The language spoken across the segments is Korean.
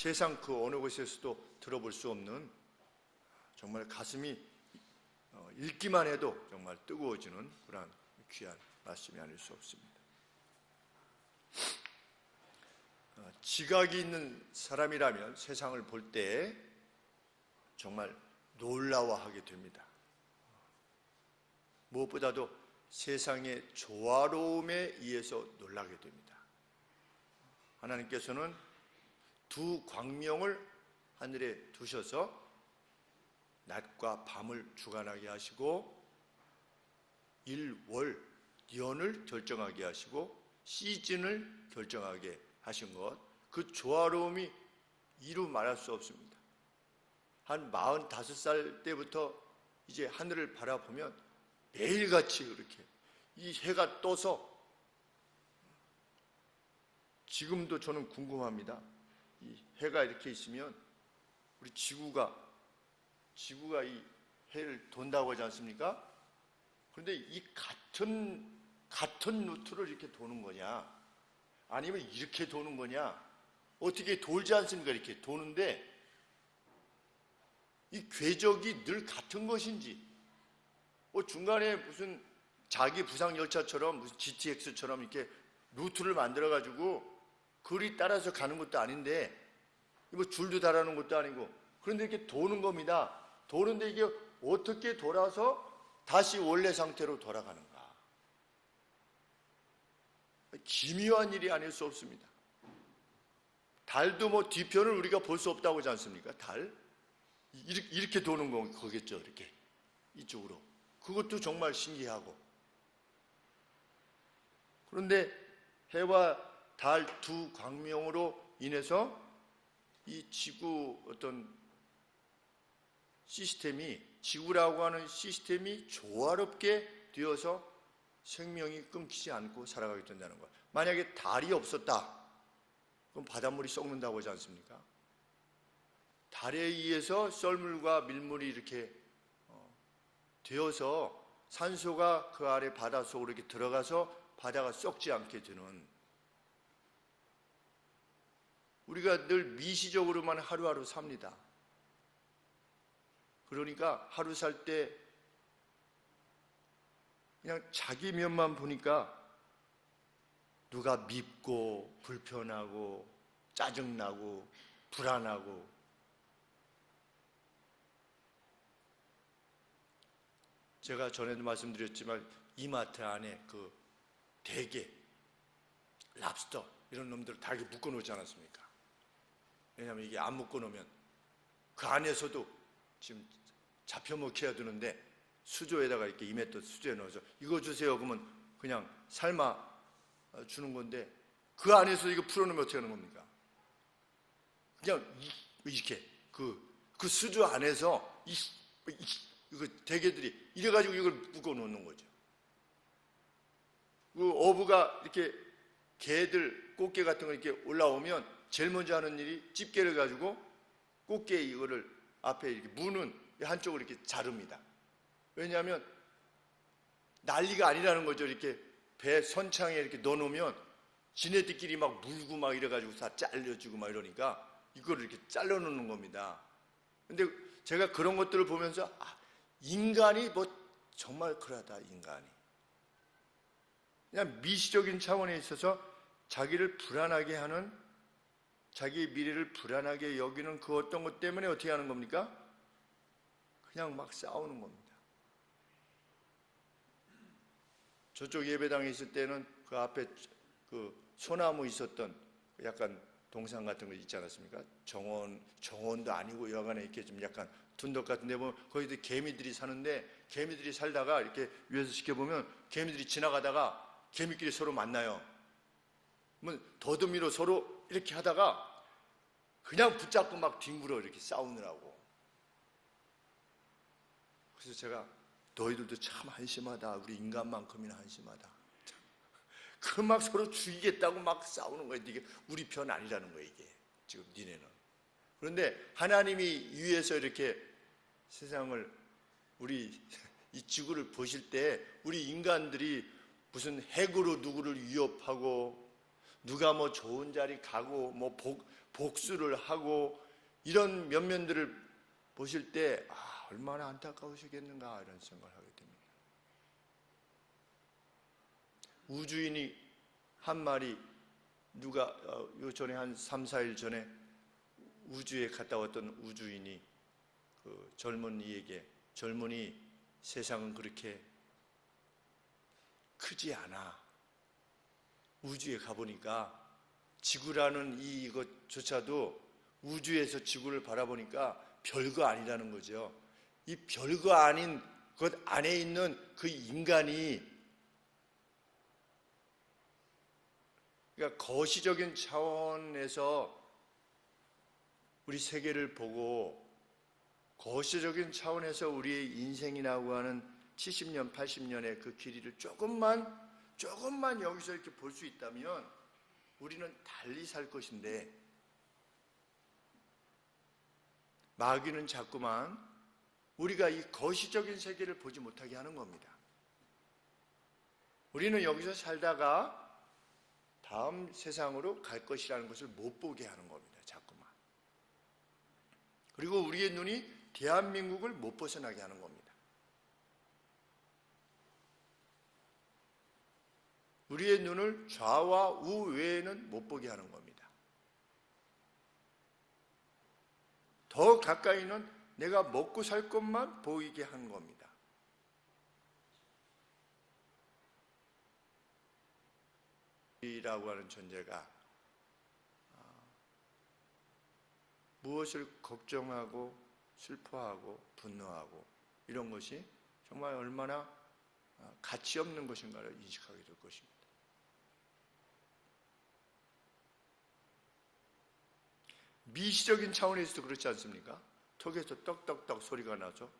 세상 그 어느 곳에서도 들어볼 수 없는 정말 가슴이 읽기만 해도 정말 뜨거워지는 그런 귀한 말씀이 아닐 수 없습니다. 지각이 있는 사람이라면 세상을 볼 때 정말 놀라워하게 됩니다. 무엇보다도 세상의 조화로움에 의해서 놀라게 됩니다. 하나님께서는 두 광명을 하늘에 두셔서 낮과 밤을 주관하게 하시고 일, 월, 년을 결정하게 하시고 시즌을 결정하게 하신 것, 그 조화로움이 이루 말할 수 없습니다. 한 45살 때부터 이제 하늘을 바라보면 매일같이 그렇게 이 해가 떠서, 지금도 저는 궁금합니다. 이 해가 이렇게 있으면 우리 지구가 이 해를 돈다고 하지 않습니까? 그런데 이 같은 루트를 이렇게 도는 거냐, 아니면 이렇게 도는 거냐, 어떻게 돌지 않습니까? 이렇게 도는데 이 궤적이 늘 같은 것인지, 중간에 무슨 자기 부상 열차처럼 무슨 GTX처럼 이렇게 루트를 만들어 가지고 그리 따라서 가는 것도 아닌데, 뭐 줄도 달아놓은 것도 아니고, 그런데 이렇게 도는 겁니다. 도는데 이게 어떻게 돌아서 다시 원래 상태로 돌아가는가? 기묘한 일이 아닐 수 없습니다. 달도 뭐 뒤편을 우리가 볼 수 없다고 하지 않습니까? 달 이렇게 도는 거겠죠. 이렇게 이쪽으로. 그것도 정말 신기하고. 그런데 해와 달 두 광명으로 인해서 이 지구 어떤 시스템이, 지구라고 하는 시스템이 조화롭게 되어서 생명이 끊기지 않고 살아가게 된다는 거예요. 만약에 달이 없었다, 그럼 바닷물이 썩는다고 하지 않습니까? 달에 의해서 썰물과 밀물이 이렇게 되어서 산소가 그 아래 바다 속으로 이렇게 들어가서 바다가 썩지 않게 되는, 우리가 늘 미시적으로만 하루하루 삽니다. 그러니까 하루 살 때 그냥 자기 면만 보니까 누가 밉고 불편하고 짜증나고 불안하고, 제가 전에도 말씀드렸지만 이마트 안에 그 대게, 랍스터 이런 놈들을 다 이렇게 묶어놓지 않았습니까? 왜냐하면 이게 안 묶어놓으면 그 안에서도 지금 잡혀 먹혀야 되는데, 수조에다가 이렇게 2m 수조에 넣어서 이거 주세요 그러면 그냥 삶아 주는 건데, 그 안에서 이거 풀어놓으면 어떻게 하는 겁니까? 그냥 이렇게 그 수조 안에서 이거 대게들이 이래가지고 이걸 묶어 놓는 거죠. 그 어부가 이렇게 개들, 꽃게 같은 거 이렇게 올라오면 제일 먼저 하는 일이 집게를 가지고 꽃게 이거를 앞에 이렇게 무는 한쪽을 이렇게 자릅니다. 왜냐하면 난리가 아니라는 거죠. 이렇게 배 선창에 이렇게 넣어놓으면 지네들끼리 막 물고 막 이래가지고 다 잘려주고 막 이러니까 이거를 이렇게 잘라놓는 겁니다. 근데 제가 그런 것들을 보면서 인간이 뭐 정말 그러다, 인간이 그냥 미시적인 차원에 있어서 자기를 불안하게 하는, 자기의 미래를 불안하게 여기는 그 어떤 것 때문에 어떻게 하는 겁니까? 그냥 막 싸우는 겁니다. 저쪽 예배당에 있을 때는 그 앞에 그 소나무 있었던 약간 동산 같은 거 있지 않았습니까? 정원도 아니고 여간에 이렇게 좀 약간 둔덕 같은 데 보면 거기도 개미들이 사는데, 개미들이 살다가 이렇게 위에서 지켜보면 개미들이 지나가다가 개미끼리 서로 만나요. 그러면 더듬이로 서로 이렇게 하다가 그냥 붙잡고 막 뒹굴어 이렇게 싸우느라고. 그래서 제가 너희들도 참 한심하다. 우리 인간만큼이나 한심하다. 그 막 서로 죽이겠다고 막 싸우는 거예요. 이게 우리 편 아니라는 거예요, 이게. 지금 니네는. 그런데 하나님이 위에서 이렇게 세상을, 우리 이 지구를 보실 때 우리 인간들이 무슨 핵으로 누구를 위협하고, 누가 뭐 좋은 자리 가고 뭐 복수를 하고 이런 면면들을 보실 때 얼마나 안타까우시겠는가 이런 생각을 하게 됩니다. 우주인이 한 마리 누가 요 전에 한 3, 4일 전에 우주에 갔다 왔던 우주인이 그 젊은이에게 젊은이 세상은 그렇게 크지 않아. 우주에 가보니까 지구라는 이것조차도 우주에서 지구를 바라보니까 별거 아니라는 거죠. 이 별거 아닌 것 안에 있는 그 인간이 그러니까 거시적인 차원에서 우리 세계를 보고 거시적인 차원에서 우리의 인생이라고 하는 70년, 80년의 그 길이를 조금만 여기서 이렇게 볼 수 있다면 우리는 달리 살 것인데 마귀는 자꾸만 우리가 이 거시적인 세계를 보지 못하게 하는 겁니다. 우리는 여기서 살다가 다음 세상으로 갈 것이라는 것을 못 보게 하는 겁니다. 자꾸만. 그리고 우리의 눈이 대한민국을 못 벗어나게 하는 겁니다. 우리의 눈을 좌와 우 외에는 못 보게 하는 겁니다. 더 가까이는 내가 먹고 살 것만 보이게 하는 겁니다. 이라고 하는 존재가 무엇을 걱정하고 슬퍼하고 분노하고 이런 것이 정말 얼마나 가치 없는 것인가를 인식하게 될 것입니다. 미시적인 차원에서도 그렇지 않습니까? 턱에서 떡떡떡 소리가 나죠.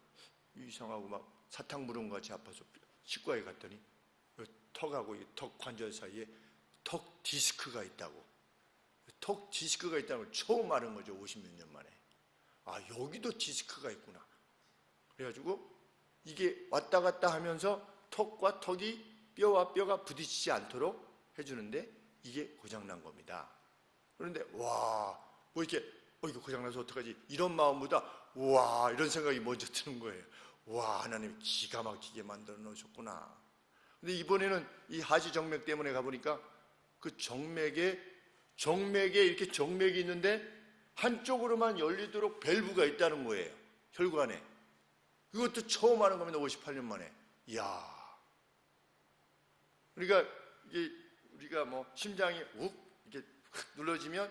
이상하고 막 사탕 물은 것 같이 아파서 치과에 갔더니 턱하고 이 턱 관절 사이에 턱 디스크가 있다고. 턱 디스크가 있다는 걸 처음 아는 거죠. 50몇 년 만에. 여기도 디스크가 있구나. 그래가지고 이게 왔다 갔다 하면서 턱과 턱이 뼈와 뼈가 부딪히지 않도록 해주는데 이게 고장난 겁니다. 그런데 뭐 이렇게 이거 고장나서 어떡하지? 이런 마음보다 이런 생각이 먼저 드는 거예요. 하나님 기가 막히게 만들어 놓으셨구나. 근데 이번에는 이 하지 정맥 때문에 가보니까 그 정맥에 이렇게 정맥이 있는데 한쪽으로만 열리도록 밸브가 있다는 거예요. 혈관에. 그것도 처음 하는 겁니다. 58년 만에. 이야. 그러니까 이게 우리가 뭐 심장이 이렇게 눌러지면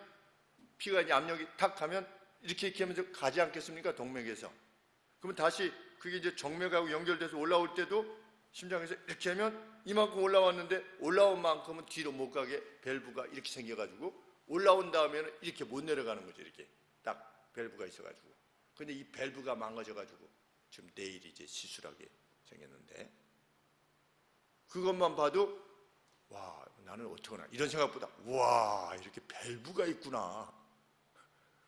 피가 이제 압력이 탁 하면 이렇게 하면서 가지 않겠습니까? 동맥에서. 그러면 다시 그게 이제 정맥하고 연결돼서 올라올 때도 심장에서 이렇게 하면 이만큼 올라왔는데 올라온 만큼은 뒤로 못 가게 밸브가 이렇게 생겨가지고 올라온 다음에는 이렇게 못 내려가는 거죠. 이렇게 딱 밸브가 있어가지고. 근데 이 밸브가 망가져가지고 지금 내일 이제 시술하게 생겼는데 그것만 봐도 나는 어떡하나 이런 생각보다 이렇게 밸브가 있구나.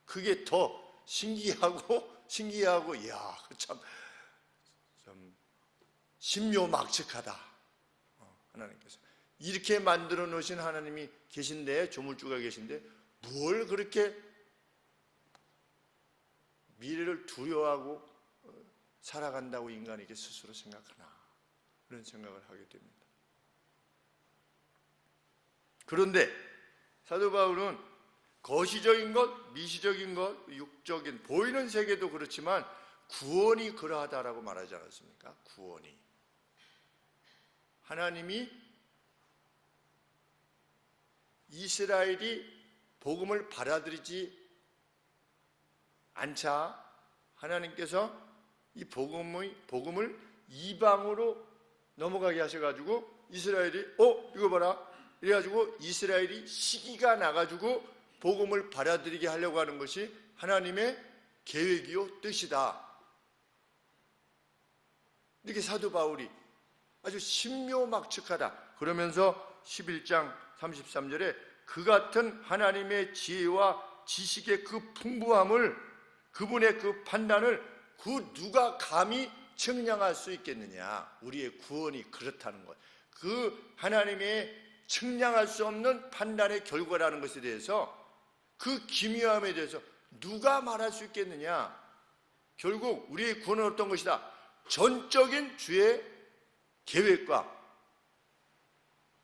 그게 더 신기하고 참 신묘막측하다. 하나님께서 이렇게 만들어 놓으신 하나님이 계신데, 조물주가 계신데 뭘 그렇게 미래를 두려워하고 살아간다고 인간에게 스스로 생각하나, 그런 생각을 하게 됩니다. 그런데 사도 바울은 거시적인 것, 미시적인 것, 육적인 보이는 세계도 그렇지만 구원이 그러하다라고 말하지 않았습니까? 구원이 하나님이 이스라엘이 복음을 받아들이지 않자 하나님께서 이 복음을 이방으로 넘어가게 하셔가지고 이스라엘이 이거 봐라 이래가지고 이스라엘이 시기가 나가지고 복음을 받아들이게 하려고 하는 것이 하나님의 계획이요 뜻이다. 이렇게 사도 바울이 아주 신묘막측하다 그러면서 11장 33절에 그 같은 하나님의 지혜와 지식의 그 풍부함을, 그분의 그 판단을 누가 감히 측량할 수 있겠느냐. 우리의 구원이 그렇다는 것, 그 하나님의 측량할 수 없는 판단의 결과라는 것에 대해서 그 기묘함에 대해서 누가 말할 수 있겠느냐? 결국 우리의 구원은 어떤 것이다? 전적인 주의 계획과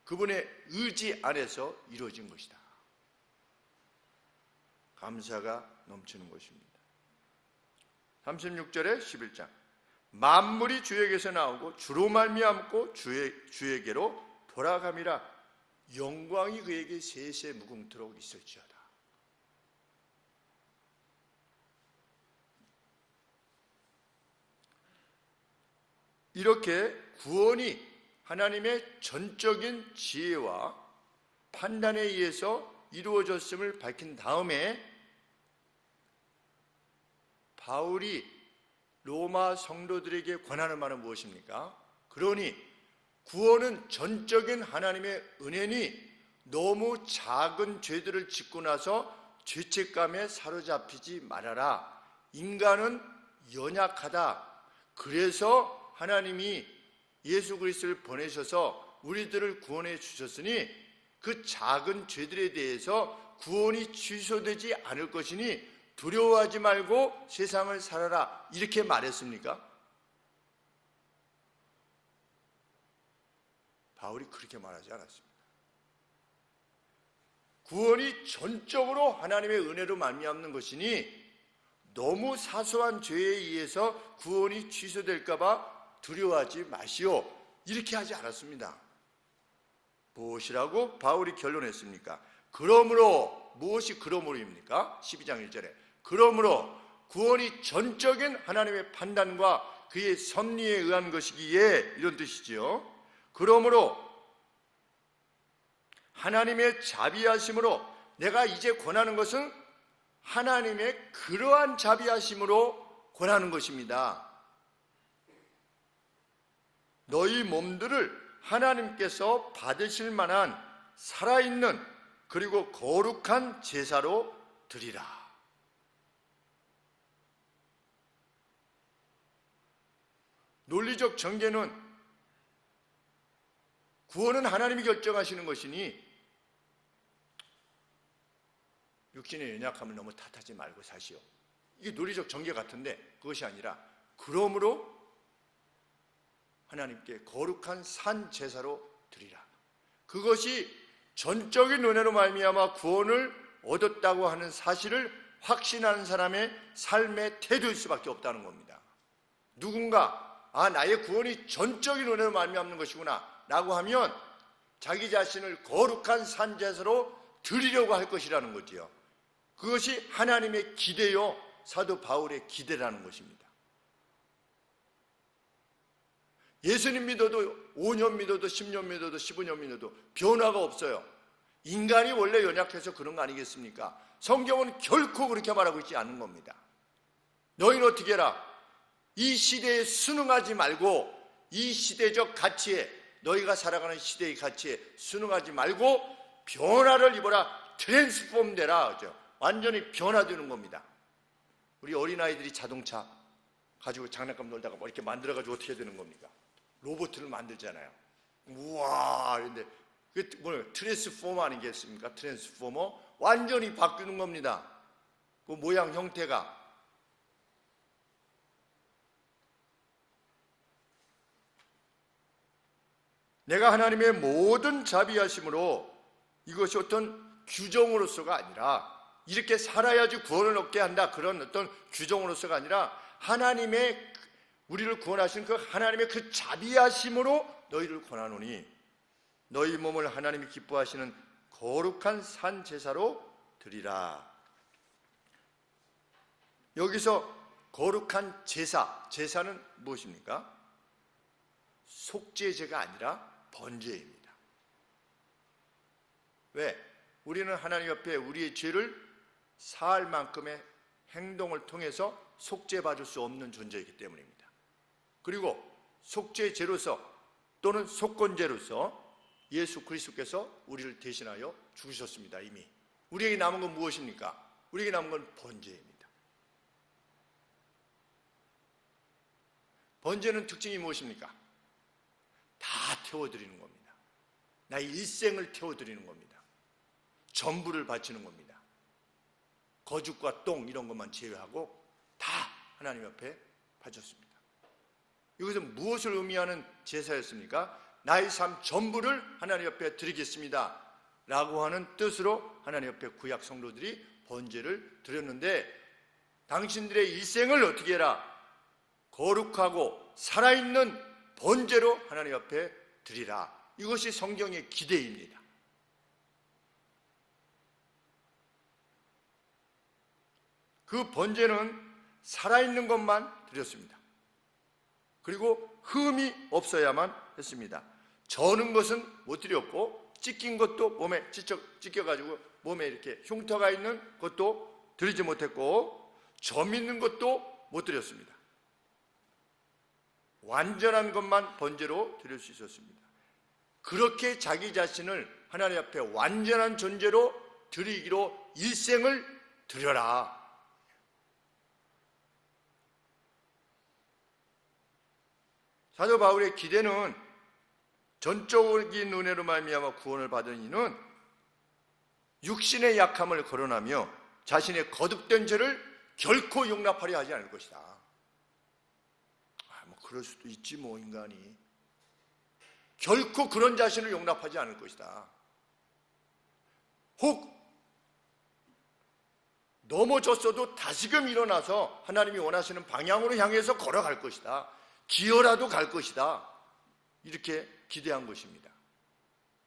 그분의 의지 안에서 이루어진 것이다. 감사가 넘치는 것입니다. 36절에 11장 만물이 주에게서 나오고 주로 말미암고 주에게로 돌아감이라 영광이 그에게 세세 무궁토록 있을지어다. 이렇게 구원이 하나님의 전적인 지혜와 판단에 의해서 이루어졌음을 밝힌 다음에 바울이 로마 성도들에게 권하는 말은 무엇입니까? 그러니 구원은 전적인 하나님의 은혜니 너무 작은 죄들을 짓고 나서 죄책감에 사로잡히지 말아라. 인간은 연약하다. 그래서 하나님이 예수 그리스도를 보내셔서 우리들을 구원해 주셨으니 그 작은 죄들에 대해서 구원이 취소되지 않을 것이니 두려워하지 말고 세상을 살아라. 이렇게 말했습니까? 바울이 그렇게 말하지 않았습니다. 구원이 전적으로 하나님의 은혜로 말미암는 것이니 너무 사소한 죄에 의해서 구원이 취소될까 봐 두려워하지 마시오. 이렇게 하지 않았습니다. 무엇이라고 바울이 결론했습니까? 그러므로, 무엇이 그러므로입니까? 12장 1절에 그러므로 구원이 전적인 하나님의 판단과 그의 섭리에 의한 것이기에, 이런 뜻이지요. 그러므로 하나님의 자비하심으로, 내가 이제 권하는 것은 하나님의 그러한 자비하심으로 권하는 것입니다. 너희 몸들을 하나님께서 받으실 만한 살아있는 그리고 거룩한 제사로 드리라. 논리적 전개는 구원은 하나님이 결정하시는 것이니 육신의 연약함을 너무 탓하지 말고 사시오. 이게 논리적 전개 같은데 그것이 아니라 그러므로 하나님께 거룩한 산 제사로 드리라. 그것이 전적인 은혜로 말미암아 구원을 얻었다고 하는 사실을 확신하는 사람의 삶의 태도일 수밖에 없다는 겁니다. 누군가 나의 구원이 전적인 은혜로 말미암는 것이구나 라고 하면 자기 자신을 거룩한 산 제사로 드리려고 할 것이라는 거지요. 그것이 하나님의 기대요, 사도 바울의 기대라는 것입니다. 예수님 믿어도 5년 믿어도 10년 믿어도 15년 믿어도 변화가 없어요. 인간이 원래 연약해서 그런 거 아니겠습니까? 성경은 결코 그렇게 말하고 있지 않은 겁니다. 너희는 어떻게 해라? 이 시대에 순응하지 말고, 이 시대적 가치에, 너희가 살아가는 시대의 가치에 순응하지 말고 변화를 입어라. 트랜스폼 되라. 완전히 변화되는 겁니다. 우리 어린아이들이 자동차 가지고 장난감 놀다가 뭐 이렇게 만들어가지고 어떻게 되는 겁니까? 로봇을 만들잖아요. 우와, 근데 그게 뭐예요? 트랜스포머 아니겠습니까? 트랜스포머 완전히 바뀌는 겁니다. 그 모양 형태가. 내가 하나님의 모든 자비하심으로, 이것이 어떤 규정으로서가 아니라 이렇게 살아야지 구원을 얻게 한다, 그런 어떤 규정으로서가 아니라 하나님의, 우리를 구원하신 그 하나님의 그 자비하심으로 너희를 권하노니 너희 몸을 하나님이 기뻐하시는 거룩한 산 제사로 드리라. 여기서 거룩한 제사, 제사는 무엇입니까? 속죄제가 아니라 번제입니다. 왜? 우리는 하나님 옆에 우리의 죄를 사할 만큼의 행동을 통해서 속죄받을 수 없는 존재이기 때문입니다. 그리고 속죄제로서 또는 속건제로서 예수 그리스도께서 우리를 대신하여 죽으셨습니다. 이미. 우리에게 남은 건 무엇입니까? 우리에게 남은 건 번제입니다. 번제는 특징이 무엇입니까? 다 태워드리는 겁니다. 나의 일생을 태워드리는 겁니다. 전부를 바치는 겁니다. 거죽과 똥 이런 것만 제외하고 다 하나님 앞에 바쳤습니다. 이것은 무엇을 의미하는 제사였습니까? 나의 삶 전부를 하나님 앞에 드리겠습니다 라고 하는 뜻으로 하나님 앞에 구약 성도들이 번제를 드렸는데, 당신들의 일생을 어떻게 해라? 거룩하고 살아있는 번제로 하나님 앞에 드리라. 이것이 성경의 기대입니다. 그 번제는 살아있는 것만 드렸습니다. 그리고 흠이 없어야만 했습니다. 저는 것은 못 드렸고, 찢긴 것도 몸에 찢겨가지고 몸에 이렇게 흉터가 있는 것도 드리지 못했고, 점 있는 것도 못 드렸습니다. 완전한 것만 번제로 드릴 수 있었습니다. 그렇게 자기 자신을 하나님 앞에 완전한 존재로 드리기로 일생을 드려라. 사도 바울의 기대는 전적인 은혜로 말미암아 구원을 받은 이는 육신의 약함을 거론하며 자신의 거듭된 죄를 결코 용납하려 하지 않을 것이다. 그럴 수도 있지 뭐, 인간이. 결코 그런 자신을 용납하지 않을 것이다. 혹 넘어졌어도 다시금 일어나서 하나님이 원하시는 방향으로 향해서 걸어갈 것이다. 기어라도 갈 것이다. 이렇게 기대한 것입니다.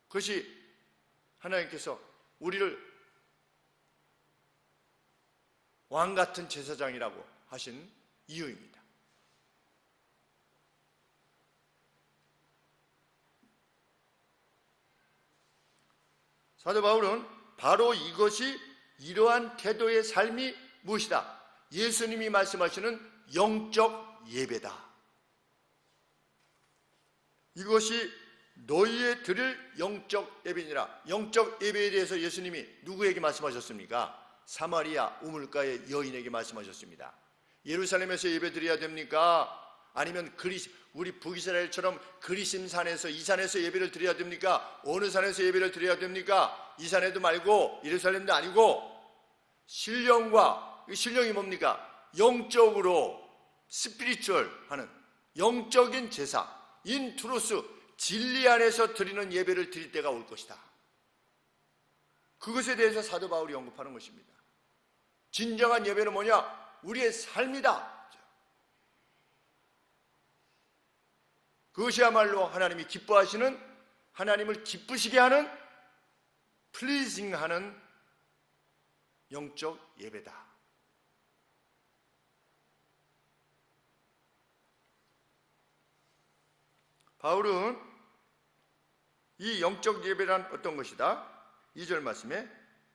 그것이 하나님께서 우리를 왕같은 제사장이라고 하신 이유입니다. 사도 바울은 바로 이것이 이러한 태도의 삶이 무엇이다? 예수님이 말씀하시는 영적 예배다. 이것이 너희의 드릴 영적 예배니라. 영적 예배에 대해서 예수님이 누구에게 말씀하셨습니까? 사마리아 우물가의 여인에게 말씀하셨습니다. 예루살렘에서 예배 드려야 됩니까? 아니면 우리 북이스라엘처럼 그리심 산에서, 이 산에서 예배를 드려야 됩니까? 어느 산에서 예배를 드려야 됩니까? 이 산에도 말고 예루살렘도 아니고 신령과, 신령이 뭡니까? 영적으로 스피리추얼 하는 영적인 제사, 인트루스, 진리 안에서 드리는 예배를 드릴 때가 올 것이다. 그것에 대해서 사도 바울이 언급하는 것입니다. 진정한 예배는 뭐냐? 우리의 삶이다. 그것이야말로 하나님이 기뻐하시는, 하나님을 기쁘시게 하는, 플리징하는 영적 예배다. 바울은 이 영적 예배란 어떤 것이다? 2절 말씀에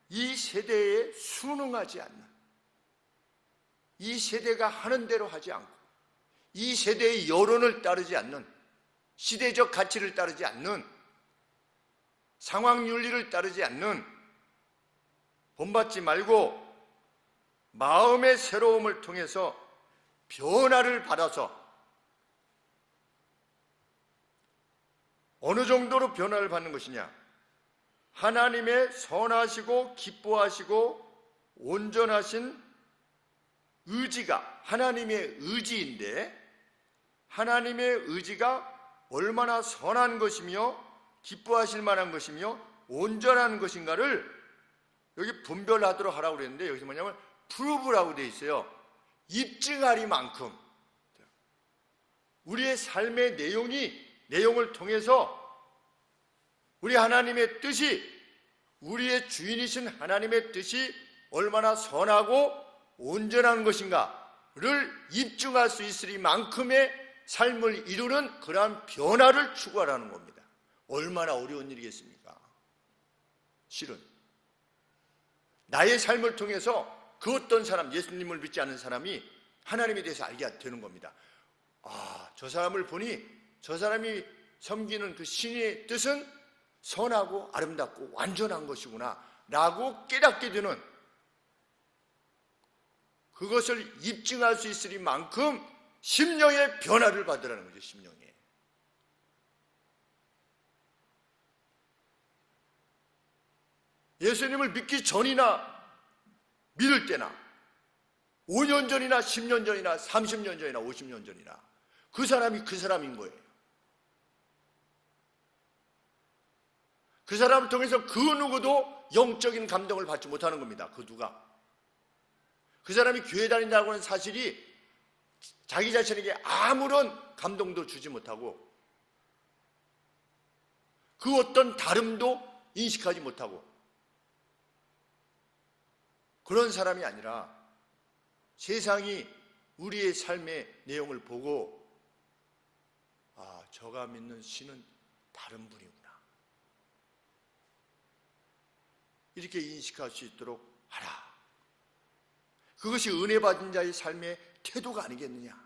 이 세대에 순응하지 않는, 이 세대가 하는 대로 하지 않고, 이 세대의 여론을 따르지 않는, 시대적 가치를 따르지 않는, 상황 윤리를 따르지 않는, 본받지 말고 마음의 새로움을 통해서 변화를 받아서, 어느 정도로 변화를 받는 것이냐? 하나님의 선하시고 기뻐하시고 온전하신 의지가 하나님의 의지인데, 하나님의 의지가 얼마나 선한 것이며 기뻐하실 만한 것이며 온전한 것인가를 여기 분별하도록 하라고 그랬는데, 여기서 뭐냐면 프루브라고 되어 있어요. 입증하리만큼 우리의 삶의 내용을 통해서 우리 하나님의 뜻이, 우리의 주인이신 하나님의 뜻이 얼마나 선하고 온전한 것인가를 입증할 수 있으리만큼의 삶을 이루는 그러한 변화를 추구하라는 겁니다. 얼마나 어려운 일이겠습니까? 실은 나의 삶을 통해서 그 어떤 사람, 예수님을 믿지 않는 사람이 하나님에 대해서 알게 되는 겁니다. 아, 저 사람을 보니 저 사람이 섬기는 그 신의 뜻은 선하고 아름답고 완전한 것이구나 라고 깨닫게 되는, 그것을 입증할 수 있으리만큼 심령의 변화를 받으라는 거죠. 심령에. 예수님을 믿기 전이나 믿을 때나 5년 전이나 10년 전이나 30년 전이나 50년 전이나 그 사람이 그 사람인 거예요. 그 사람을 통해서 그 누구도 영적인 감동을 받지 못하는 겁니다. 그 누가. 그 사람이 교회 다닌다고 하는 사실이 자기 자신에게 아무런 감동도 주지 못하고 그 어떤 다름도 인식하지 못하고 그런 사람이 아니라 세상이 우리의 삶의 내용을 보고 아, 저가 믿는 신은 다른 분이구나. 이렇게 인식할 수 있도록 하라. 그것이 은혜 받은 자의 삶의 태도가 아니겠느냐.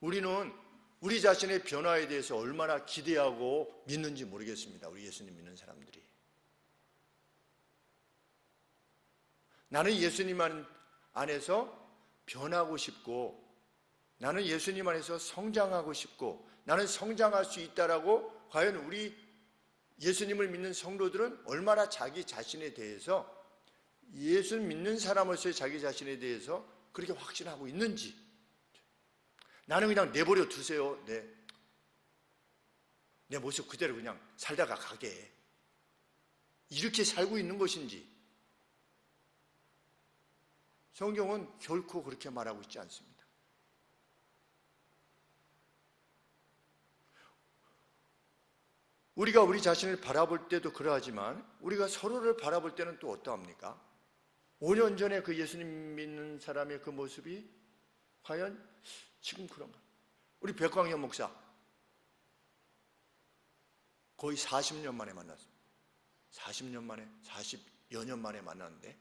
우리는 우리 자신의 변화에 대해서 얼마나 기대하고 믿는지 모르겠습니다. 우리 예수님 믿는 사람들이. 나는 예수님 안에서 변하고 싶고 나는 예수님 안에서 성장하고 싶고 나는 성장할 수 있다라고 과연 우리 예수님을 믿는 성도들은 얼마나 자기 자신에 대해서 예수 믿는 사람으로서의 자기 자신에 대해서 그렇게 확신하고 있는지. 나는 그냥 내버려 두세요. 내 모습 그대로 그냥 살다가 가게. 이렇게 살고 있는 것인지. 성경은 결코 그렇게 말하고 있지 않습니다. 우리가 우리 자신을 바라볼 때도 그러하지만 우리가 서로를 바라볼 때는 또 어떠합니까? 5년 전에 그 예수님 믿는 사람의 그 모습이 과연 지금 그런가? 우리 백광현 목사 거의 40년 만에 만났습니다. 40년 만에, 40여 년 만에 만났는데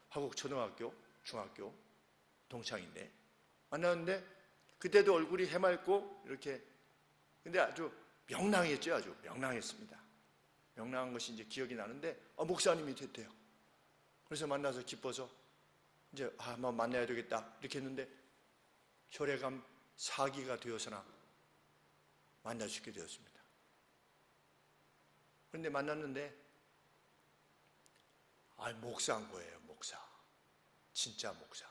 화곡 초등학교, 중학교 동창인데 만났는데 그때도 얼굴이 해맑고 이렇게 근데 아주 명랑했죠. 아주 명랑했습니다. 명랑한 것이 이제 기억이 나는데 목사님이 됐대요. 그래서 만나서 기뻐서 이제 한번 만나야 되겠다 이렇게 했는데 혈액암 4기가 되어서나 만날 수 있게 되었습니다. 그런데 만났는데 목사인 거예요. 목사. 진짜 목사.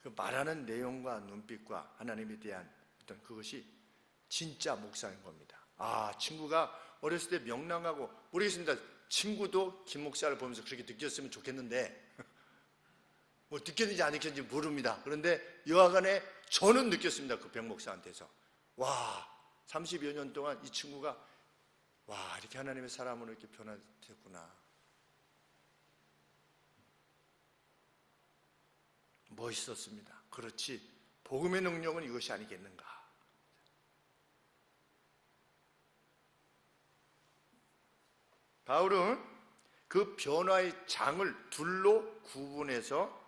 그 말하는 내용과 눈빛과 하나님에 대한 어떤 그것이 진짜 목사인 겁니다. 친구가 어렸을 때 명랑하고 모르겠습니다. 친구도 김 목사를 보면서 그렇게 느꼈으면 좋겠는데 뭐 느꼈는지 안 느꼈는지 모릅니다. 그런데 여하간에 저는 느꼈습니다. 그 백 목사한테서. 30여 년 동안 이 친구가 이렇게 하나님의 사람으로 이렇게 변화됐구나. 멋있었습니다. 그렇지. 복음의 능력은 이것이 아니겠는가. 바울은 그 변화의 장을 둘로 구분해서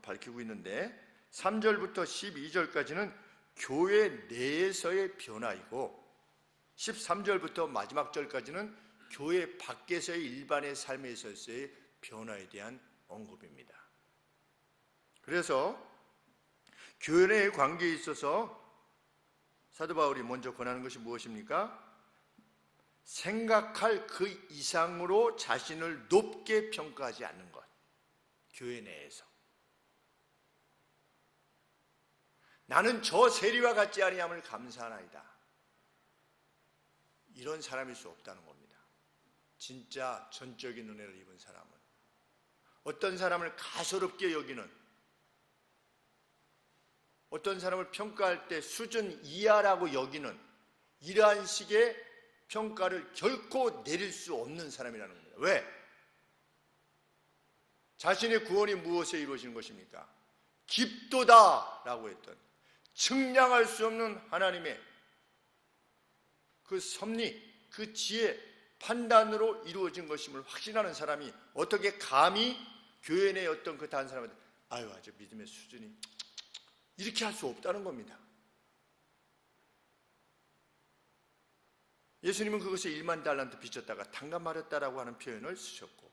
밝히고 있는데 3절부터 12절까지는 교회 내에서의 변화이고 13절부터 마지막 절까지는 교회 밖에서의 일반의 삶에 있어서의 변화에 대한 언급입니다. 그래서 교회 내의 관계에 있어서 사도 바울이 먼저 권하는 것이 무엇입니까? 생각할 그 이상으로 자신을 높게 평가하지 않는 것. 교회 내에서. 나는 저 세리와 같지 아니함을 감사하나이다. 이런 사람일 수 없다는 겁니다. 진짜 전적인 은혜를 입은 사람은 어떤 사람을 가소롭게 여기는 어떤 사람을 평가할 때 수준 이하라고 여기는 이러한 식의 평가를 결코 내릴 수 없는 사람이라는 겁니다. 왜? 자신의 구원이 무엇에 이루어지는 것입니까? 깊도다라고 했던 측량할 수 없는 하나님의 그 섭리, 그 지혜, 판단으로 이루어진 것임을 확신하는 사람이 어떻게 감히 교회 내의 어떤 그 다른 사람한테 아주 믿음의 수준이 이렇게 할 수 없다는 겁니다. 예수님은 그것에 1만 달란트 빚졌다가 탕감 마렸다라고 하는 표현을 쓰셨고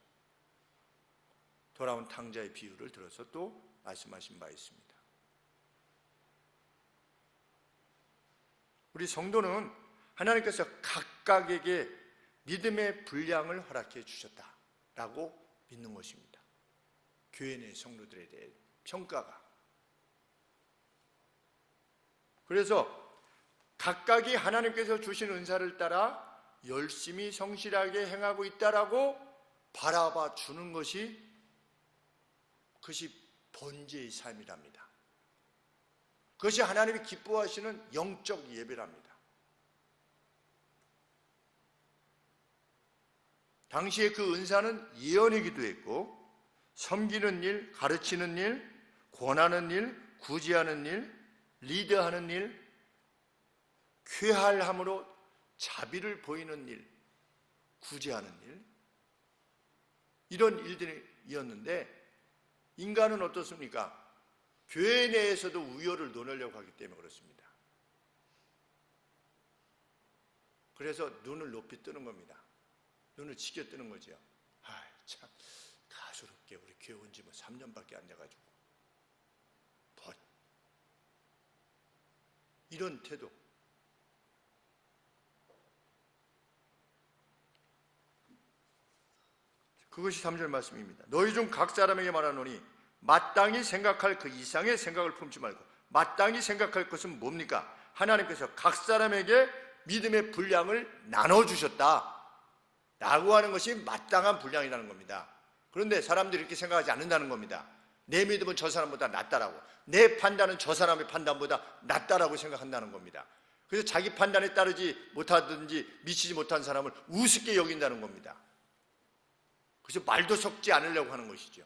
돌아온 탕자의 비유를 들어서 또 말씀하신 바 있습니다. 우리 성도는 하나님께서 각각에게 믿음의 분량을 허락해 주셨다라고 믿는 것입니다. 교회 내 성도들에 대해 평가가. 그래서 각각이 하나님께서 주신 은사를 따라 열심히 성실하게 행하고 있다라고 바라봐 주는 것이 그것이 번제의 삶이랍니다. 그것이 하나님이 기뻐하시는 영적 예배랍니다. 당시에 그 은사는 예언이기도 했고 섬기는 일, 가르치는 일, 권하는 일, 구제하는 일, 리드하는 일, 쾌활함으로 자비를 보이는 일, 구제하는 일, 이런 일들이었는데 인간은 어떻습니까? 교회 내에서도 우열을 논하려고 하기 때문에 그렇습니다. 그래서 눈을 높이 뜨는 겁니다. 눈을 치켜 뜨는 거죠. 참 가소롭게 우리 교회 온 지 뭐 3년밖에 안 돼가지고 이런 태도. 그것이 3절 말씀입니다. 너희 중 각 사람에게 말하노니 마땅히 생각할 그 이상의 생각을 품지 말고. 마땅히 생각할 것은 뭡니까? 하나님께서 각 사람에게 믿음의 분량을 나눠주셨다 라고 하는 것이 마땅한 분량이라는 겁니다. 그런데 사람들이 이렇게 생각하지 않는다는 겁니다. 내 믿음은 저 사람보다 낫다라고, 내 판단은 저 사람의 판단보다 낫다라고 생각한다는 겁니다. 그래서 자기 판단에 따르지 못하든지 미치지 못한 사람을 우습게 여긴다는 겁니다. 그래서 말도 섞지 않으려고 하는 것이죠.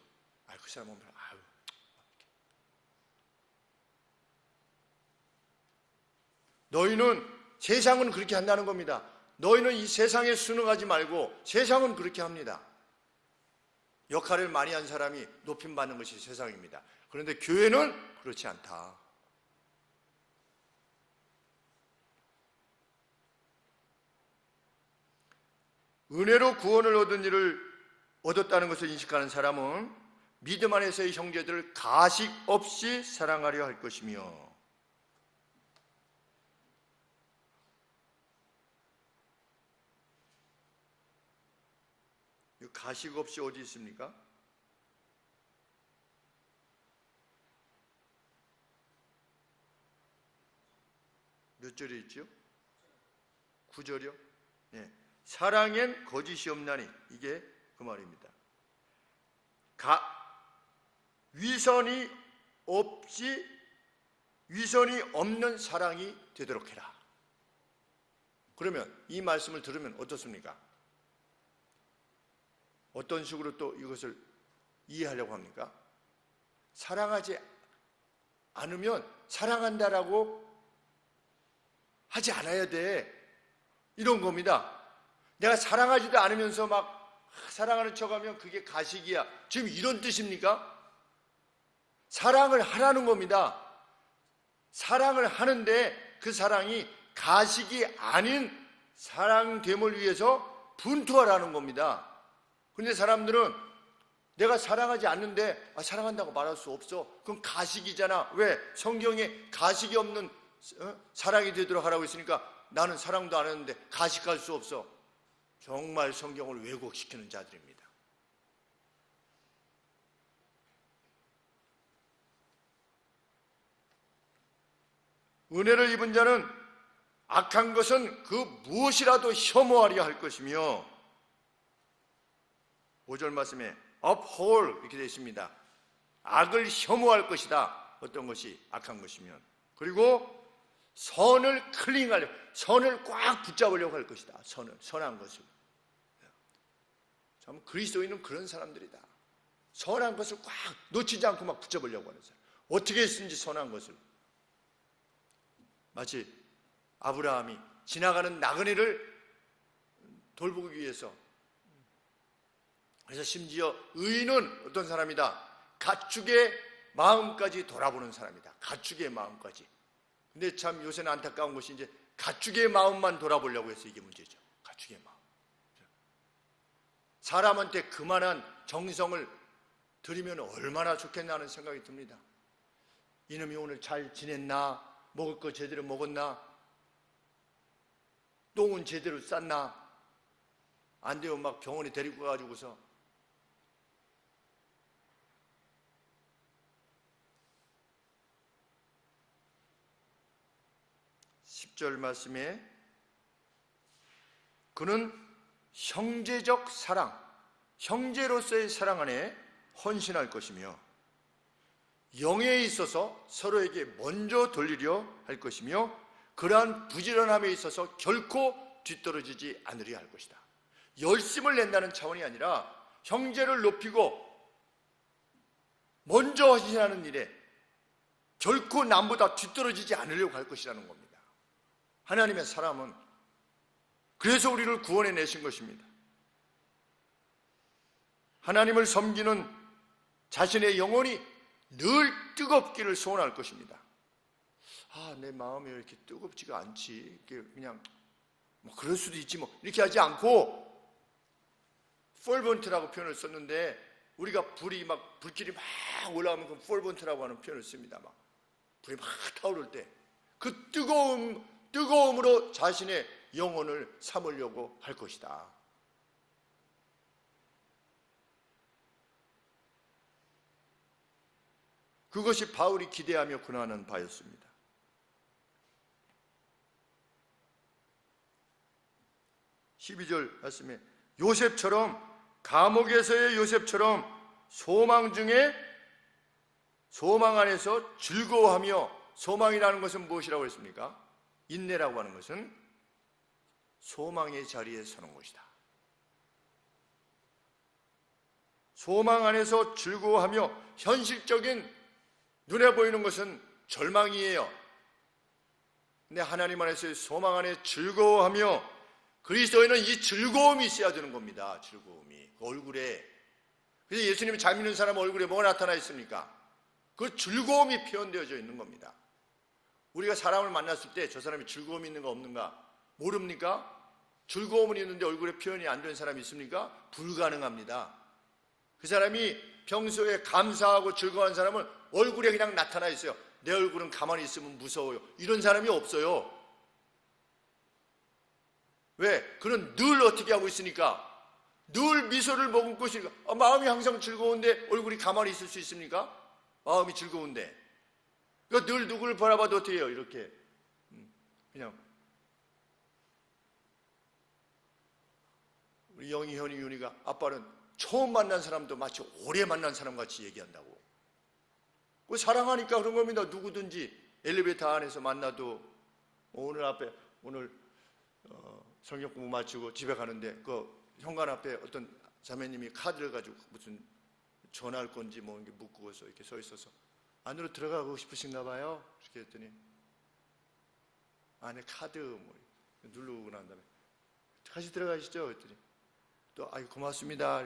그 사람 보면 너희는 세상은 그렇게 한다는 겁니다. 너희는 이 세상에 순응하지 말고 세상은 그렇게 합니다. 역할을 많이 한 사람이 높임받는 것이 세상입니다. 그런데 교회는 그렇지 않다. 은혜로 구원을 얻은 일을 얻었다는 것을 인식하는 사람은 믿음 안에서의 형제들을 가식 없이 사랑하려 할 것이며, 가식 없이 어디 있습니까? 몇 절에 있죠? 9절이요? 네. 사랑엔 거짓이 없나니, 이게 그 말입니다. 위선이 없는 사랑이 되도록 해라. 그러면 이 말씀을 들으면 어떻습니까? 어떤 식으로 또 이것을 이해하려고 합니까? 사랑하지 않으면 사랑한다라고 하지 않아야 돼, 이런 겁니다. 내가 사랑하지도 않으면서 막 사랑하는 척하면 그게 가식이야, 지금 이런 뜻입니까? 사랑을 하라는 겁니다. 사랑을 하는데 그 사랑이 가식이 아닌 사랑됨을 위해서 분투하라는 겁니다. 그런데 사람들은 내가 사랑하지 않는데 사랑한다고 말할 수 없어, 그건 가식이잖아. 왜? 성경에 가식이 없는 사랑이 되도록 하라고 했으니까 나는 사랑도 안 했는데 가식할 수 없어. 정말 성경을 왜곡시키는 자들입니다. 은혜를 입은 자는 악한 것은 그 무엇이라도 혐오하려 할 것이며, 5절 말씀에 uphold 이렇게 되어 있습니다. 악을 혐오할 것이다. 어떤 것이 악한 것이면. 그리고 선을 클링하려, 선을 꽉 붙잡으려고 할 것이다. 선한 것을. 참 그리스도인은 그런 사람들이다. 선한 것을 꽉 놓치지 않고 막 붙잡으려고 하는 사람. 어떻게 했는지 선한 것을. 마치 아브라함이 지나가는 나그네를 돌보기 위해서, 그래서 심지어 의인은 어떤 사람이다? 가축의 마음까지 돌아보는 사람이다. 가축의 마음까지. 근데 참 요새는 안타까운 것이 이제 가축의 마음만 돌아보려고 해서 이게 문제죠. 가축의 마음. 사람한테 그만한 정성을 들이면 얼마나 좋겠나 하는 생각이 듭니다. 이놈이 오늘 잘 지냈나? 먹을 거 제대로 먹었나? 똥은 제대로 쌌나? 안 되면 막 병원에 데리고 가가지고서 10절 말씀에 그는 형제적 사랑, 형제로서의 사랑 안에 헌신할 것이며 영에 있어서 서로에게 먼저 돌리려 할 것이며 그러한 부지런함에 있어서 결코 뒤떨어지지 않으려 할 것이다. 열심을 낸다는 차원이 아니라 형제를 높이고 먼저 헌신하는 일에 결코 남보다 뒤떨어지지 않으려고 할 것이라는 겁니다. 하나님의 사람은 그래서 우리를 구원해 내신 것입니다. 하나님을 섬기는 자신의 영혼이 늘 뜨겁기를 소원할 것입니다. 내 마음이 왜 이렇게 뜨겁지가 않지? 그냥 뭐 그럴 수도 있지 뭐 이렇게 하지 않고 폴번트라고 표현을 썼는데 우리가 불길이 막 올라오면 그 폴번트라고 하는 표현을 씁니다. 막 불이 막 타오를 때 그 뜨거움으로 자신의 영혼을 삼으려고 할 것이다. 그것이 바울이 기대하며 근황하는 바였습니다. 12절 말씀에 요셉처럼 감옥에서의 요셉처럼 소망 안에서 즐거워하며 소망이라는 것은 무엇이라고 했습니까? 인내라고 하는 것은 소망의 자리에 서는 것이다. 소망 안에서 즐거워하며 현실적인 눈에 보이는 것은 절망이에요. 근데 하나님 안에서의 소망 안에 즐거워하며 그리스도에는 이 즐거움이 있어야 되는 겁니다. 즐거움이 그 얼굴에. 그래서 예수님이 잘 믿는 사람 얼굴에 뭐가 나타나 있습니까? 그 즐거움이 표현되어져 있는 겁니다. 우리가 사람을 만났을 때 저 사람이 즐거움이 있는가 없는가 모릅니까? 즐거움은 있는데 얼굴에 표현이 안 되는 사람이 있습니까? 불가능합니다. 그 사람이 평소에 감사하고 즐거워하는 사람은 얼굴에 그냥 나타나 있어요. 내 얼굴은 가만히 있으면 무서워요. 이런 사람이 없어요. 왜? 그는 늘 어떻게 하고 있으니까? 늘 미소를 머금고 있으니까. 마음이 항상 즐거운데 얼굴이 가만히 있을 수 있습니까? 마음이 즐거운데. 그러니까 늘 누구를 바라봐도 어떻게 해요? 이렇게 그냥 우리 영희, 현이, 윤희가 아빠는 처음 만난 사람도 마치 오래 만난 사람 같이 얘기한다고. 그 사랑하니까 그런 겁니다. 누구든지 엘리베이터 안에서 만나도 오늘 성경 공부 마치고 집에 가는데 그 현관 앞에 어떤 자매님이 카드를 가지고 무슨 전화할 건지 뭐 이렇게 묶고서 이렇게 서 있어서 안으로 들어가고 싶으신가 봐요. 이렇게 했더니 안에 카드 뭐 누르고 난 다음에 다시 들어가시죠. 했더니 또 고맙습니다.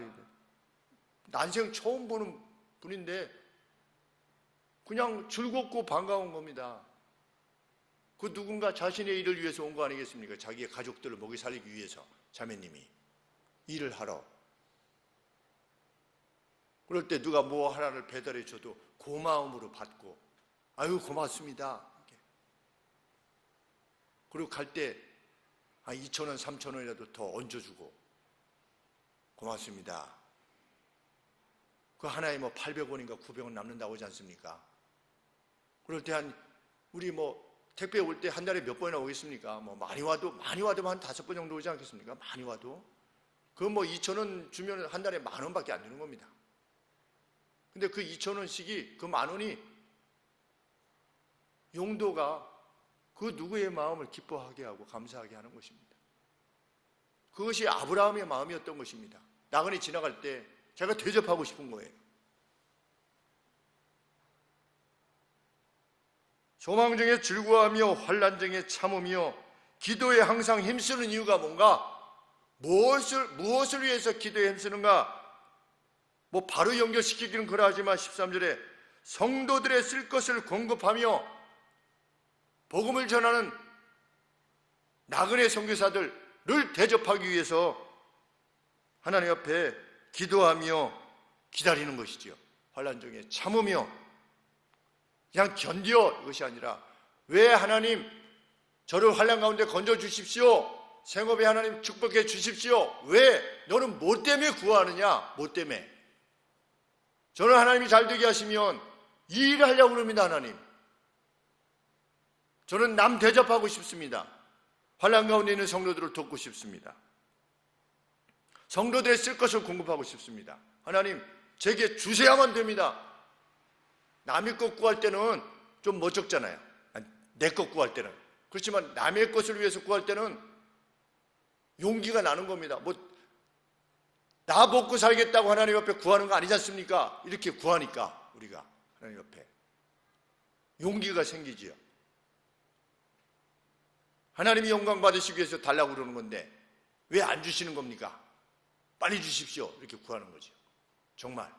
난생 처음 보는 분인데 그냥 즐겁고 반가운 겁니다. 그 누군가 자신의 일을 위해서 온 거 아니겠습니까? 자기의 가족들을 먹이 살리기 위해서 자매님이 일을 하러. 그럴 때 누가 뭐 하나를 배달해 줘도 고마움으로 받고 고맙습니다. 그리고 갈 때 2,000원, 3,000원이라도 더 얹어주고 고맙습니다. 그 하나에 뭐 800원인가 900원 남는다고 하지 않습니까? 그럴 때 우리 택배 올 때 한 달에 몇 번이나 오겠습니까? 많이 와도 한 5번 정도 오지 않겠습니까? 많이 와도. 2,000원 주면 한 달에 10,000원밖에 안 되는 겁니다. 근데 그 2,000원씩이 그 10,000원이 용도가 그 누구의 마음을 기뻐하게 하고 감사하게 하는 것입니다. 그것이 아브라함의 마음이었던 것입니다. 나그네 지나갈 때 제가 대접하고 싶은 거예요. 소망 중에 즐거워하며 환난 중에 참으며 기도에 항상 힘쓰는 이유가 뭔가? 무엇을 위해서 기도에 힘쓰는가? 바로 연결시키기는 그러하지만 13절에 성도들의 쓸 것을 공급하며 복음을 전하는 나그네 선교사들을 대접하기 위해서 하나님 앞에 기도하며 기다리는 것이지요. 환난 중에 참으며 그냥 견뎌 이것이 아니라 왜 하나님 저를 환난 가운데 건져 주십시오. 생업에 하나님 축복해 주십시오. 왜? 너는 뭐 때문에 구하느냐? 뭐 때문에? 저는 하나님이 잘 되게 하시면 이 일을 하려고 합니다. 하나님, 저는 남 대접하고 싶습니다. 환난 가운데 있는 성도들을 돕고 싶습니다. 성도들의 쓸 것을 공급하고 싶습니다. 하나님, 제게 주셔야만 됩니다. 남의 것 구할 때는 좀 멋쩍잖아요. 내 것 구할 때는. 그렇지만 남의 것을 위해서 구할 때는 용기가 나는 겁니다. 나 먹고 살겠다고 하나님 앞에 구하는 거 아니지 않습니까? 이렇게 구하니까 우리가 하나님 앞에 용기가 생기지요. 하나님이 영광 받으시기 위해서 달라고 그러는 건데 왜 안 주시는 겁니까? 빨리 주십시오. 이렇게 구하는 거죠. 정말.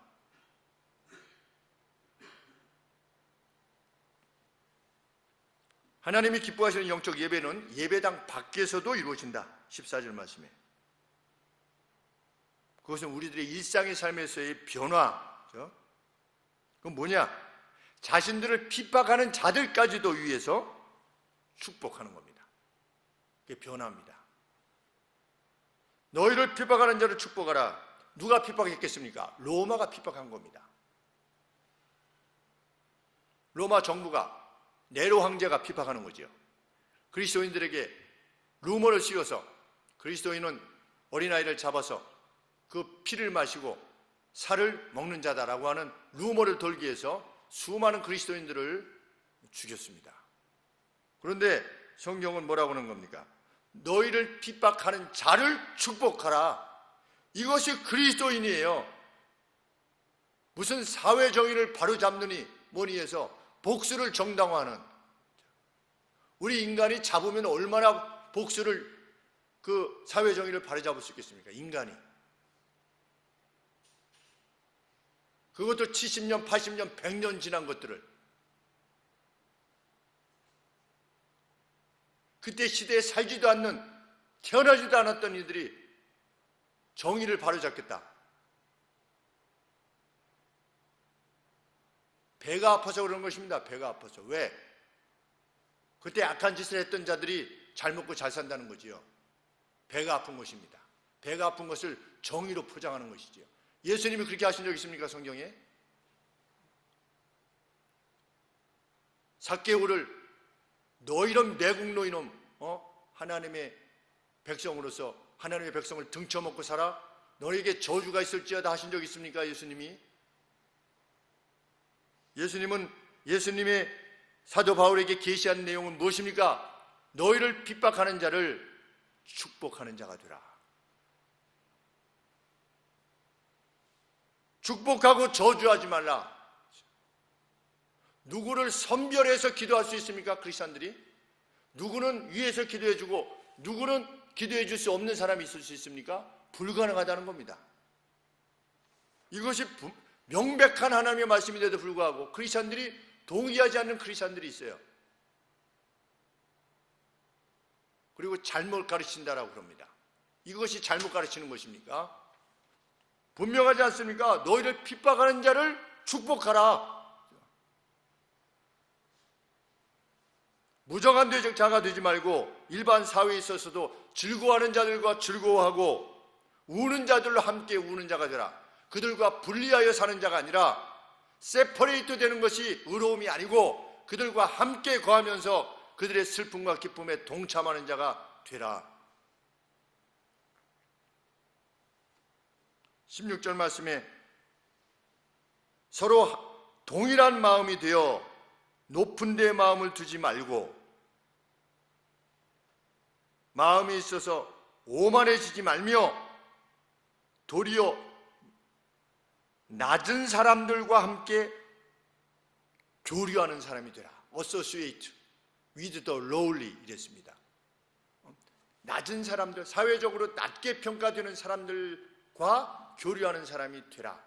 하나님이 기뻐하시는 영적 예배는 예배당 밖에서도 이루어진다. 14절 말씀에. 그것은 우리들의 일상의 삶에서의 변화죠. 그건 뭐냐? 자신들을 핍박하는 자들까지도 위해서 축복하는 겁니다. 그게 변화입니다. 너희를 핍박하는 자를 축복하라. 누가 핍박했겠습니까? 로마가 핍박한 겁니다. 로마 정부가, 네로 황제가 핍박하는 거죠. 그리스도인들에게 루머를 씌워서 그리스도인은 어린아이를 잡아서 그 피를 마시고 살을 먹는 자다라고 하는 루머를 돌기 위해서 수많은 그리스도인들을 죽였습니다. 그런데 성경은 뭐라고 하는 겁니까? 너희를 핍박하는 자를 축복하라. 이것이 그리스도인이에요. 무슨 사회 정의를 바로잡느니 뭐니 해서 복수를 정당화하는, 우리 인간이 잡으면 얼마나 복수를, 그 사회 정의를 바로잡을 수 있겠습니까? 인간이. 그것도 70년, 80년, 100년 지난 것들을, 그때 시대에 살지도 않는, 태어나지도 않았던 이들이 정의를 바로잡겠다. 배가 아파서 그런 것입니다. 배가 아파서. 왜? 그때 악한 짓을 했던 자들이 잘 먹고 잘 산다는 거지요. 배가 아픈 것입니다. 배가 아픈 것을 정의로 포장하는 것이지요. 예수님이 그렇게 하신 적 있습니까? 성경에? 삭개오를 너 이런 매국노 이놈, 하나님의 백성으로서 하나님의 백성을 등쳐먹고 살아? 너에게 저주가 있을지어다 하신 적 있습니까? 예수님이? 예수님은, 예수님의 사도 바울에게 계시한 내용은 무엇입니까? 너희를 핍박하는 자를 축복하는 자가 되라. 축복하고 저주하지 말라. 누구를 선별해서 기도할 수 있습니까? 크리스찬들이? 누구는 위에서 기도해주고 누구는 기도해 줄 수 없는 사람이 있을 수 있습니까? 불가능하다는 겁니다. 이것이 명백한 하나님의 말씀인데도 불구하고 크리스찬들이 동의하지 않는 크리스찬들이 있어요. 그리고 잘못 가르친다라고 그럽니다. 이것이 잘못 가르치는 것입니까? 분명하지 않습니까? 너희를 핍박하는 자를 축복하라. 무정한 자가 되지 말고 일반 사회에 있어서도 즐거워하는 자들과 즐거워하고 우는 자들로 함께 우는 자가 되라. 그들과 분리하여 사는 자가 아니라 세퍼레이트 되는 것이 의로움이 아니고 그들과 함께 거하면서 그들의 슬픔과 기쁨에 동참하는 자가 되라. 16절 말씀에 서로 동일한 마음이 되어 높은 데 마음을 두지 말고 마음이 있어서 오만해지지 말며 도리어 낮은 사람들과 함께 교류하는 사람이 되라. Associate with the lowly 이랬습니다. 낮은 사람들, 사회적으로 낮게 평가되는 사람들과 교류하는 사람이 되라.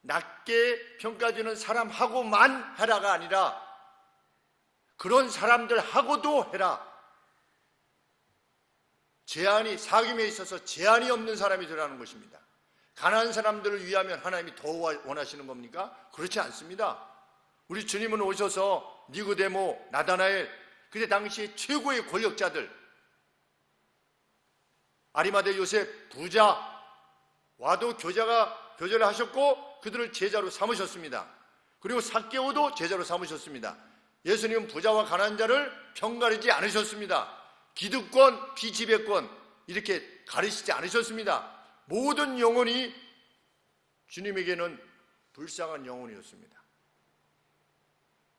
낮게 평가되는 사람하고만 하라가 아니라 그런 사람들하고도 해라. 제한이, 사귐에 있어서 제한이 없는 사람이 되라는 것입니다. 가난한 사람들을 위하면 하나님이 더 원하시는 겁니까? 그렇지 않습니다. 우리 주님은 오셔서 니고데모, 나다나엘, 그때 당시 최고의 권력자들, 아리마대 요셉 부자 와도 교제를 하셨고 그들을 제자로 삼으셨습니다. 그리고 삭개오도 제자로 삼으셨습니다. 예수님은 부자와 가난한 자를 편가르지 않으셨습니다. 기득권, 비지배권 이렇게 가르치지 않으셨습니다. 모든 영혼이 주님에게는 불쌍한 영혼이었습니다.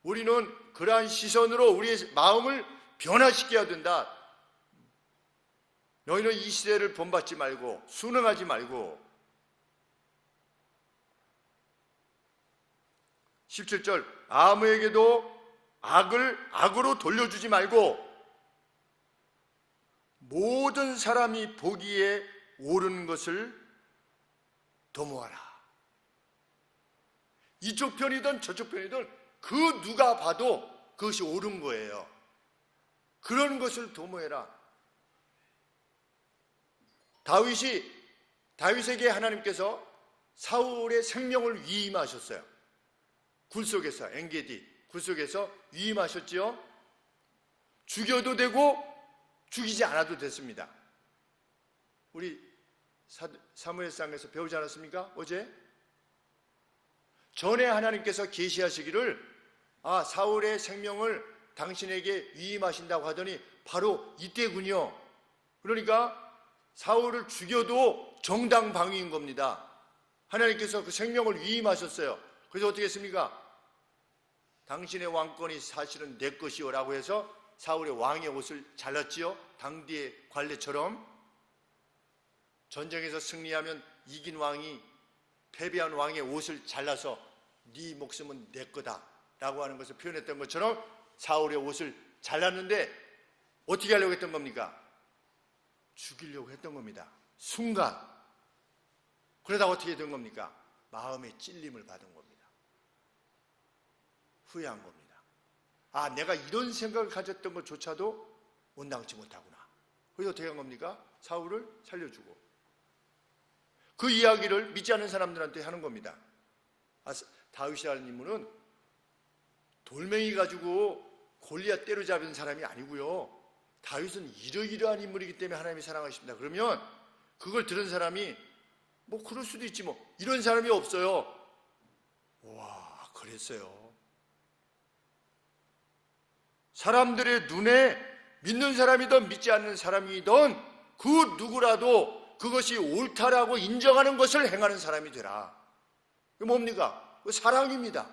우리는 그러한 시선으로 우리의 마음을 변화시켜야 된다. 너희는 이 시대를 본받지 말고 순응하지 말고 17절 아무에게도 악을 악으로 돌려주지 말고 모든 사람이 보기에 옳은 것을 도모하라. 이쪽 편이든 저쪽 편이든 그 누가 봐도 그것이 옳은 거예요. 그런 것을 도모해라. 다윗에게 하나님께서 사울의 생명을 위임하셨어요. 굴속에서 엔게디 굴속에서 위임하셨지요. 죽여도 되고 죽이지 않아도 됐습니다. 우리 사무엘상에서 배우지 않았습니까? 어제 전에 하나님께서 계시하시기를 사울의 생명을 당신에게 위임하신다고 하더니 바로 이때군요. 그러니까 사울을 죽여도 정당방위인 겁니다. 하나님께서 그 생명을 위임하셨어요. 그래서 어떻게 했습니까? 당신의 왕권이 사실은 내 것이오라고 해서 사울의 왕의 옷을 잘랐지요. 당대의 관례처럼. 전쟁에서 승리하면 이긴 왕이 패배한 왕의 옷을 잘라서 네 목숨은 내 거다 라고 하는 것을 표현했던 것처럼 사울의 옷을 잘랐는데 어떻게 하려고 했던 겁니까? 죽이려고 했던 겁니다. 순간. 그러다 어떻게 된 겁니까? 마음의 찔림을 받은 겁니다. 후회한 겁니다. 내가 이런 생각을 가졌던 것조차도 온당치 못하구나. 그래서 어떻게 한 겁니까? 사울을 살려주고 그 이야기를 믿지 않는 사람들한테 하는 겁니다. 다윗이라는 인물은 돌멩이 가지고 골리앗 때려잡은 사람이 아니고요. 다윗은 이러이러한 인물이기 때문에 하나님이 사랑하십니다. 그러면 그걸 들은 사람이 그럴 수도 있지 이런 사람이 없어요. 와, 그랬어요. 사람들의 눈에 믿는 사람이든 믿지 않는 사람이든 그 누구라도 그것이 옳다라고 인정하는 것을 행하는 사람이 되라. 이게 뭡니까? 사랑입니다.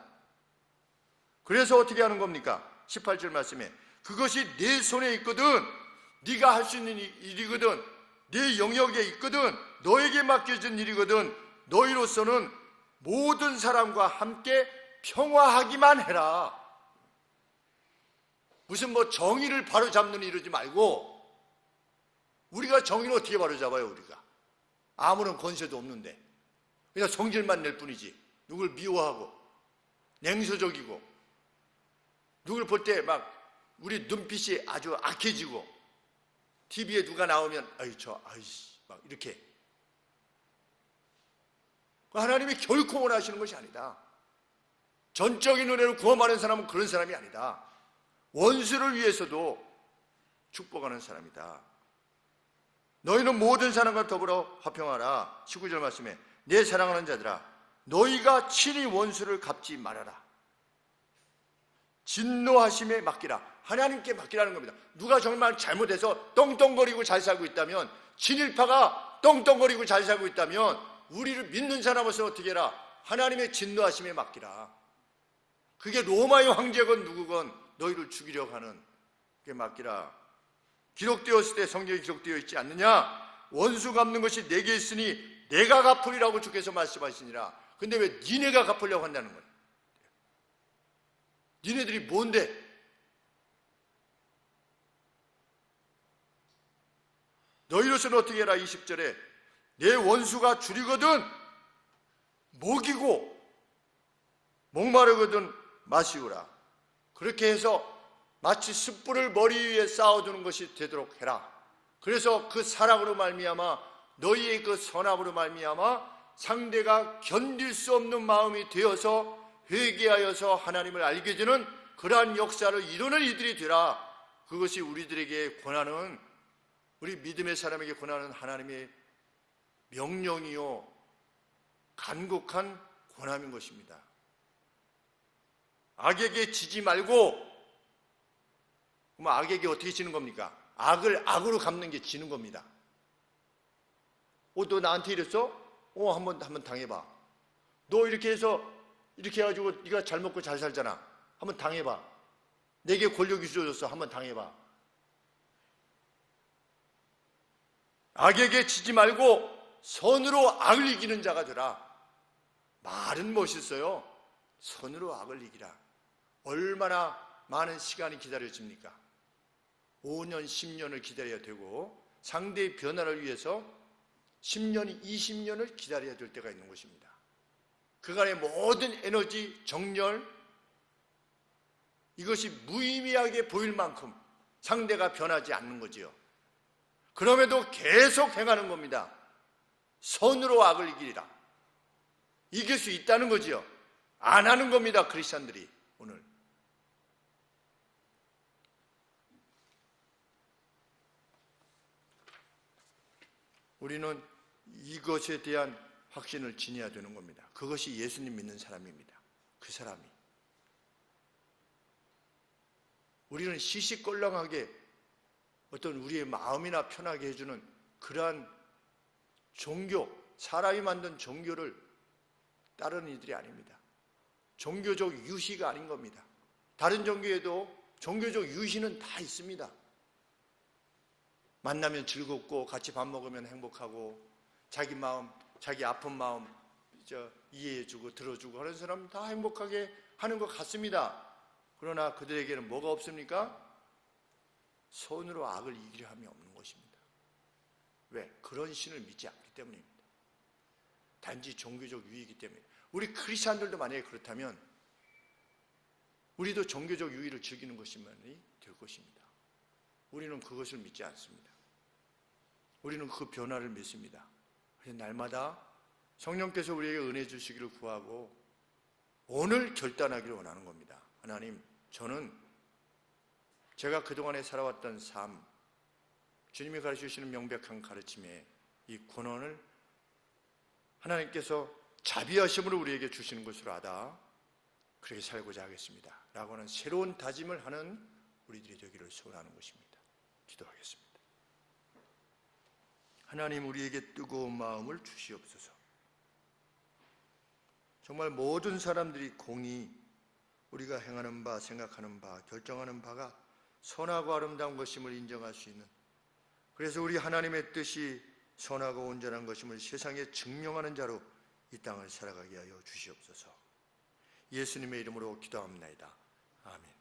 그래서 어떻게 하는 겁니까? 18절 말씀에 그것이 내 손에 있거든 네가 할 수 있는 일이거든 네 영역에 있거든 너에게 맡겨진 일이거든 너희로서는 모든 사람과 함께 평화하기만 해라. 무슨 정의를 바로잡는 이러지 말고 우리가 정의를 어떻게 바로잡아요? 우리가 아무런 권세도 없는데 그냥 성질만 낼 뿐이지. 누굴 미워하고 냉소적이고 누굴 볼 때 우리 눈빛이 아주 악해지고 TV에 누가 나오면 막 이렇게. 하나님이 결코 원하시는 것이 아니다. 전적인 은혜로 구원받은 사람은 그런 사람이 아니다. 원수를 위해서도 축복하는 사람이다. 너희는 모든 사람과 더불어 화평하라. 19절 말씀에 내 사랑하는 자들아 너희가 친히 원수를 갚지 말아라. 진노하심에 맡기라. 하나님께 맡기라는 겁니다. 누가 정말 잘못해서 떵떵거리고 잘 살고 있다면 친일파가 떵떵거리고 잘 살고 있다면 우리를 믿는 사람으로서 어떻게 해라? 하나님의 진노하심에 맡기라. 그게 로마의 황제건 누구건 너희를 죽이려고 하는 게 맡기라. 기록되었을 때 성경에 기록되어 있지 않느냐? 원수 갚는 것이 내게 있으니 내가 갚으리라고 주께서 말씀하시니라. 근데 왜 니네가 갚으려고 한다는 거야? 니네들이 뭔데? 너희로서는 어떻게 해라? 20절에 내 원수가 줄이거든 먹이고 목마르거든 마시우라. 그렇게 해서 마치 숯불을 머리 위에 쌓아두는 것이 되도록 해라. 그래서 그 사랑으로 말미암아 너희의 그 선함으로 말미암아 상대가 견딜 수 없는 마음이 되어서 회개하여서 하나님을 알게 되는 그러한 역사를 이루는 이들이 되라. 그것이 우리들에게 권하는 우리 믿음의 사람에게 권하는 하나님의 명령이요 간곡한 권함인 것입니다. 악에게 지지 말고, 그럼 악에게 어떻게 지는 겁니까? 악을 악으로 갚는 게 지는 겁니다. 너 나한테 이랬어? 한번 당해봐. 너 이렇게 해서 이렇게 해가지고 네가 잘 먹고 잘 살잖아. 한번 당해봐. 내게 권력이 주어졌어. 한번 당해봐. 악에게 지지 말고 선으로 악을 이기는 자가 되라. 말은 멋있어요. 선으로 악을 이기라. 얼마나 많은 시간이 기다려집니까? 5년, 10년을 기다려야 되고 상대의 변화를 위해서 10년, 20년을 기다려야 될 때가 있는 것입니다. 그간의 모든 에너지, 정열, 이것이 무의미하게 보일 만큼 상대가 변하지 않는 거지요. 그럼에도 계속 행하는 겁니다. 선으로 악을 이기리라. 이길 수 있다는 거지요. 안 하는 겁니다, 크리스찬들이 오늘. 우리는 이것에 대한 확신을 지녀야 되는 겁니다. 그것이 예수님 믿는 사람입니다. 그 사람이. 우리는 시시껄렁하게 어떤 우리의 마음이나 편하게 해주는 그러한 종교, 사람이 만든 종교를 따르는 이들이 아닙니다. 종교적 유희가 아닌 겁니다. 다른 종교에도 종교적 유희는 다 있습니다. 만나면 즐겁고 같이 밥 먹으면 행복하고 자기 마음, 자기 아픈 마음 이해해주고 들어주고 하는 사람 다 행복하게 하는 것 같습니다. 그러나 그들에게는 뭐가 없습니까? 손으로 악을 이기려 함이 없는 것입니다. 왜? 그런 신을 믿지 않기 때문입니다. 단지 종교적 유의이기 때문에. 우리 크리스찬들도 만약에 그렇다면 우리도 종교적 유의를 즐기는 것이만이 될 것입니다. 우리는 그것을 믿지 않습니다. 우리는 그 변화를 믿습니다. 그래서 날마다 성령께서 우리에게 은혜 주시기를 구하고 오늘 결단하기를 원하는 겁니다. 하나님, 저는 제가 그동안에 살아왔던 삶, 주님이 가르쳐주시는 명백한 가르침에 이 권한을 하나님께서 자비하심으로 우리에게 주시는 것으로 알아 그렇게 살고자 하겠습니다 라고 하는 새로운 다짐을 하는 우리들이 되기를 소원하는 것입니다. 기도하겠습니다. 하나님, 우리에게 뜨거운 마음을 주시옵소서. 정말 모든 사람들이 공의, 우리가 행하는 바, 생각하는 바, 결정하는 바가 선하고 아름다운 것임을 인정할 수 있는, 그래서 우리 하나님의 뜻이 선하고 온전한 것임을 세상에 증명하는 자로 이 땅을 살아가게 하여 주시옵소서. 예수님의 이름으로 기도합니다. 아멘.